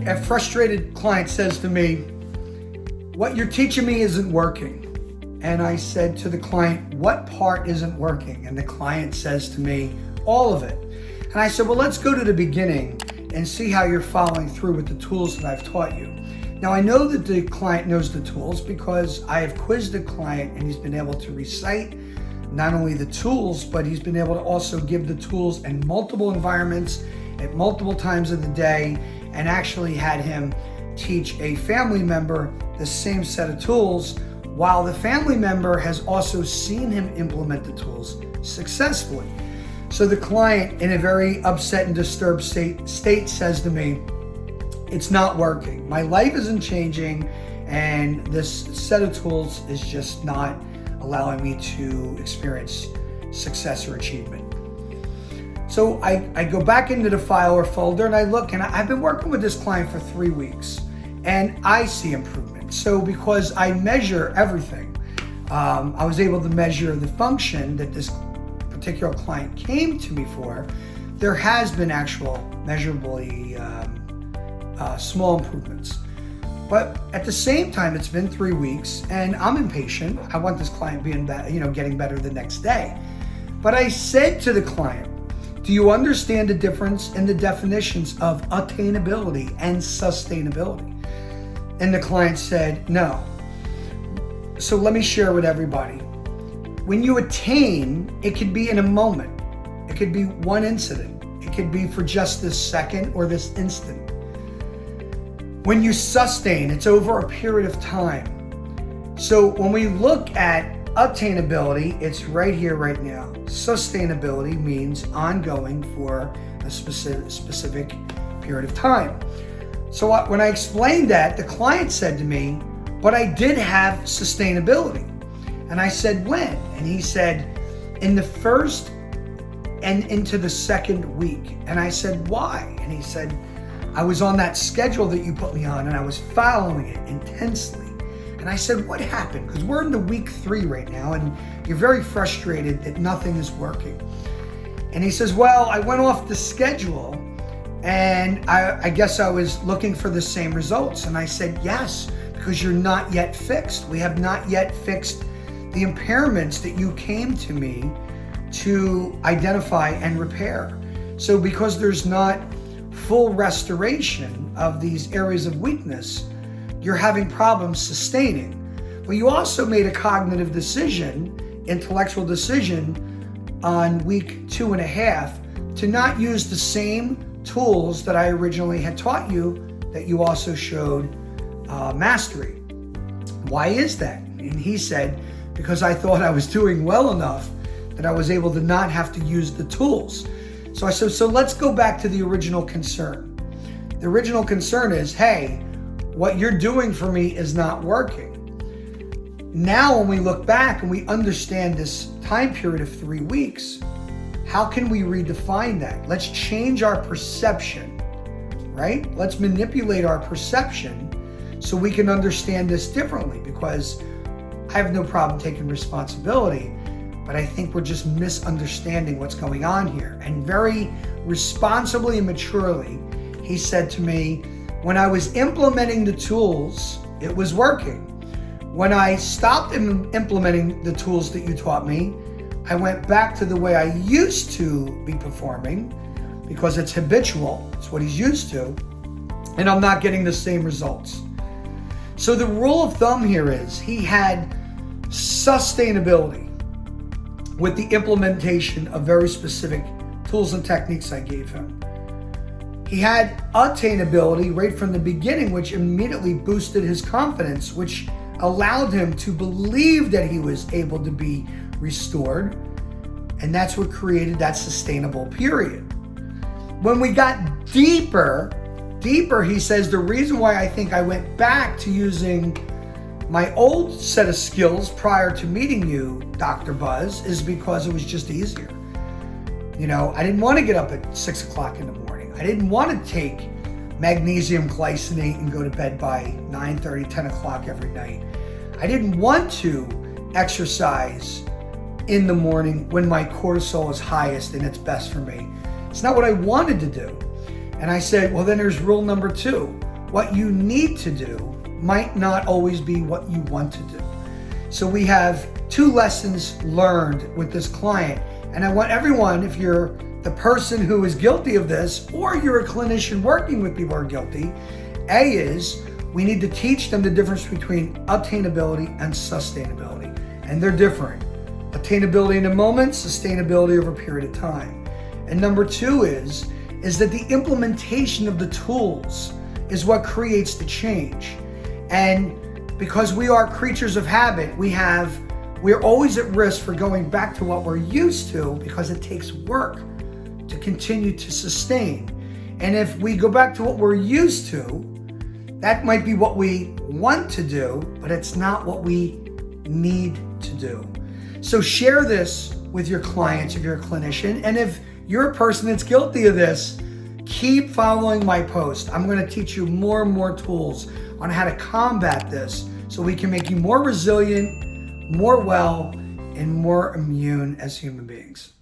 a frustrated client says to me, "What you're teaching me isn't working." And I said to the client, "What part isn't working?" And the client says to me, "All of it." And I said, "Well, let's go to the beginning and see how you're following through with the tools that I've taught you." Now, I know that the client knows the tools because I have quizzed the client and he's been able to recite not only the tools, but he's been able to also give the tools in multiple environments at multiple times of the day, and actually had him teach a family member the same set of tools, while the family member has also seen him implement the tools successfully. So the client, in a very upset and disturbed state says to me, "It's not working. My life isn't changing, and this set of tools is just not allowing me to experience success or achievement." So I go back into the file or folder and I look, and I've been working with this client for 3 weeks and I see improvement. So because I measure everything, I was able to measure the function that this particular client came to me for. There has been actual measurably small improvements. But at the same time, it's been 3 weeks and I'm impatient. I want this client getting better the next day. But I said to the client, "Do you understand the difference in the definitions of attainability and sustainability?" And the client said, "No." So let me share with everybody. When you attain, it could be in a moment. It could be one incident. It could be for just this second or this instant. When you sustain, it's over a period of time. So when we look at attainability, it's right here, right now. Sustainability means ongoing for a specific period of time. So when I explained that, the client said to me, "But I did have sustainability." And I said, "When?" And he said, "In the first and into the second week." And I said, "Why?" And he said, "I was on that schedule that you put me on and I was following it intensely." And I said, "What happened?" Because we're into week 3 right now and you're very frustrated that nothing is working. And he says, "Well, I went off the schedule and I guess I was looking for the same results." And I said, "Yes, because you're not yet fixed. We have not yet fixed the impairments that you came to me to identify and repair. So because there's not full restoration of these areas of weakness, you're having problems sustaining. But you also made a cognitive decision, intellectual decision on week 2.5 to not use the same tools that I originally had taught you that you also showed mastery. Why is that?" And he said, "Because I thought I was doing well enough that I was able to not have to use the tools." So I said, "So let's go back to the original concern. The original concern is, hey, what you're doing for me is not working." Now, when we look back and we understand this time period of 3 weeks, how can we redefine that? Let's change our perception, right? Let's manipulate our perception so we can understand this differently, because I have no problem taking responsibility, but I think we're just misunderstanding what's going on here. And very responsibly and maturely, he said to me, "When I was implementing the tools, it was working. When I stopped implementing the tools that you taught me, I went back to the way I used to be performing, because it's habitual, it's what he's used to, and I'm not getting the same results." So the rule of thumb here is he had sustainability with the implementation of very specific tools and techniques I gave him. He had attainability right from the beginning, which immediately boosted his confidence, which allowed him to believe that he was able to be restored. And that's what created that sustainable period. When we got deeper, he says, the reason why I think I went back to using my old set of skills prior to meeting you, Dr. Buzz, is because it was just easier. I didn't want to get up at 6 o'clock in the morning. I didn't want to take magnesium glycinate and go to bed by 9:30, 10 o'clock every night. I didn't want to exercise in the morning when my cortisol is highest and it's best for me. It's not what I wanted to do. And I said, well, then there's rule number 2. what you need to do might not always be what you want to do. So we have 2 lessons learned with this client. And I want everyone, if you're the person who is guilty of this, or you're a clinician working with people who are guilty, A is we need to teach them the difference between attainability and sustainability. And they're different. Attainability in a moment, sustainability over a period of time. And number 2 is that the implementation of the tools is what creates the change. And because we are creatures of habit, we're always at risk for going back to what we're used to, because it takes work to continue to sustain. And if we go back to what we're used to, that might be what we want to do, but it's not what we need to do. So share this with your clients if you're a clinician. And if you're a person that's guilty of this, keep following my post. I'm going to teach you more and more tools on how to combat this so we can make you more resilient, more well, and more immune as human beings.